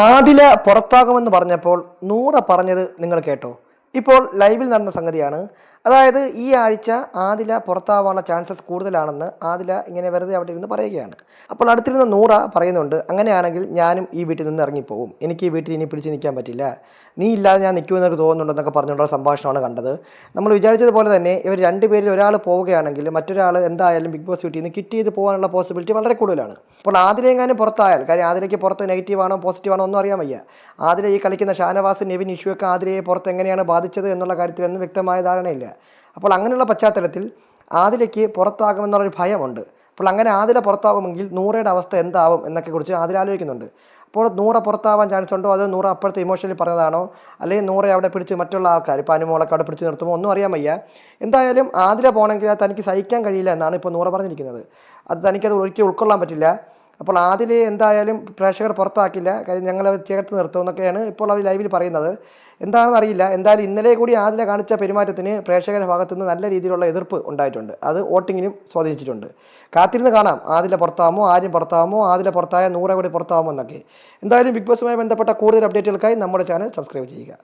ആദില പുറത്താകുമെന്ന് പറഞ്ഞപ്പോൾ നൂറ പറഞ്ഞത് നിങ്ങൾ കേട്ടോ? ഇപ്പോൾ ലൈവിൽ നടന്ന സംഗതിയാണ്. അതായത് ഈ ആഴ്ച ആദില പുറത്താവാനുള്ള ചാൻസസ് കൂടുതലാണെന്ന് ആദില ഇങ്ങനെ വെറുതെ അവിടെ ഇരുന്ന് പറയുകയാണ്. അപ്പോൾ അടുത്തിരുന്ന നൂറ പറയുന്നുണ്ട്, അങ്ങനെയാണെങ്കിൽ ഞാനും ഈ വീട്ടിൽ നിന്ന് ഇറങ്ങിപ്പോവും, എനിക്ക് ഈ വീട്ടിൽ ഇനി പിടിച്ച് നിൽക്കാൻ പറ്റില്ല, നീ ഇല്ലാതെ ഞാൻ നിൽക്കുമെന്നൊക്കെ തോന്നുന്നുണ്ടെന്നൊക്കെ പറഞ്ഞുകൊണ്ടുള്ള സംഭാഷണമാണ് കണ്ടത്. നമ്മൾ വിചാരിച്ചതുപോലെ തന്നെ ഇവർ രണ്ടുപേരിൽ ഒരാൾ പോവുകയാണെങ്കിൽ മറ്റൊരാൾ എന്തായാലും ബിഗ് ബോസ് വീട്ടിൽ നിന്ന് കിറ്റ് ചെയ്ത് പോകാനുള്ള പോസിബിലിറ്റി വളരെ കൂടുതലാണ്. അപ്പോൾ ആദിലെങ്ങാനും പുറത്തായാൽ, കാര്യം ആദിലേക്ക് പുറത്ത് നെഗറ്റീവാണോ പോസിറ്റീവാണോ ഒന്നും അറിയാൻ വയ്യ. ആദില ഈ കളിക്കുന്ന ഷാനവാസ്, നെവിൻ, ഇഷ്യൂയൊക്കെ ആദിലയെ പുറത്ത് എങ്ങനെയാണ് ബാധിച്ചത് എന്നുള്ള കാര്യത്തിലൊന്നും വ്യക്തമായ ധാരണയില്ല. അപ്പോൾ അങ്ങനെയുള്ള പശ്ചാത്തലത്തിൽ ആദിലയ്ക്ക് പുറത്താകുമെന്നുള്ളൊരു ഭയമുണ്ട്. അപ്പോൾ അങ്ങനെ ആദില പുറത്താകുമെങ്കിൽ നൂറയുടെ അവസ്ഥ എന്താവും എന്നൊക്കെ കുറിച്ച് ആദില ആലോചിക്കുന്നുണ്ട്. അപ്പോൾ നൂറ പുറത്താവാൻ ചാൻസ് ഉണ്ടോ, അത് നൂറ അപ്പോഴത്തെ ഇമോഷണലി പറഞ്ഞതാണോ, അല്ലെങ്കിൽ നൂറെ അവിടെ പിടിച്ച് മറ്റുള്ള ആൾക്കാർ ഇപ്പോൾ അനുമോളൊക്കെ അവിടെ പിടിച്ച് നിർത്തുമോ ഒന്നും അറിയാൻ വയ്യ. എന്തായാലും ആദില പോകണമെങ്കിൽ അത് തനിക്ക് സഹിക്കാൻ കഴിയില്ല എന്നാണ് ഇപ്പോൾ നൂറ പറഞ്ഞിരിക്കുന്നത്. അത് തനിക്കത് ഒരിക്കലും ഉൾക്കൊള്ളാൻ പറ്റില്ല. അപ്പോൾ ആദിലെ എന്തായാലും പ്രേക്ഷകർ പുറത്താക്കില്ല, കാര്യം ഞങ്ങൾ ചേർത്ത് നിർത്തും എന്നൊക്കെയാണ് ഇപ്പോൾ അവർ ലൈവിൽ പറയുന്നത്. എന്താണെന്ന് അറിയില്ല. എന്തായാലും ഇന്നലെ കൂടി ആദില കാണിച്ച പെരുമാറ്റത്തിന് പ്രേക്ഷകരുടെ ഭാഗത്തുനിന്ന് നല്ല രീതിയിലുള്ള എതിർപ്പ് ഉണ്ടായിട്ടുണ്ട്. അത് വോട്ടിങ്ങിനും സ്വാധീനിച്ചിട്ടുണ്ട്. കാത്തിരുന്ന് കാണാം ആദില പുറത്താകുമോ, ആരും പുറത്താകുമോ, ആദില പുറത്തായ നൂറെ കൂടി പുറത്താകുമോ എന്നൊക്കെ. എന്തായാലും ബിഗ് ബോസുമായി ബന്ധപ്പെട്ട കൂടുതൽ അപ്ഡേറ്റുകൾക്കായി നമ്മുടെ ചാനൽ സബ്സ്ക്രൈബ് ചെയ്യുക.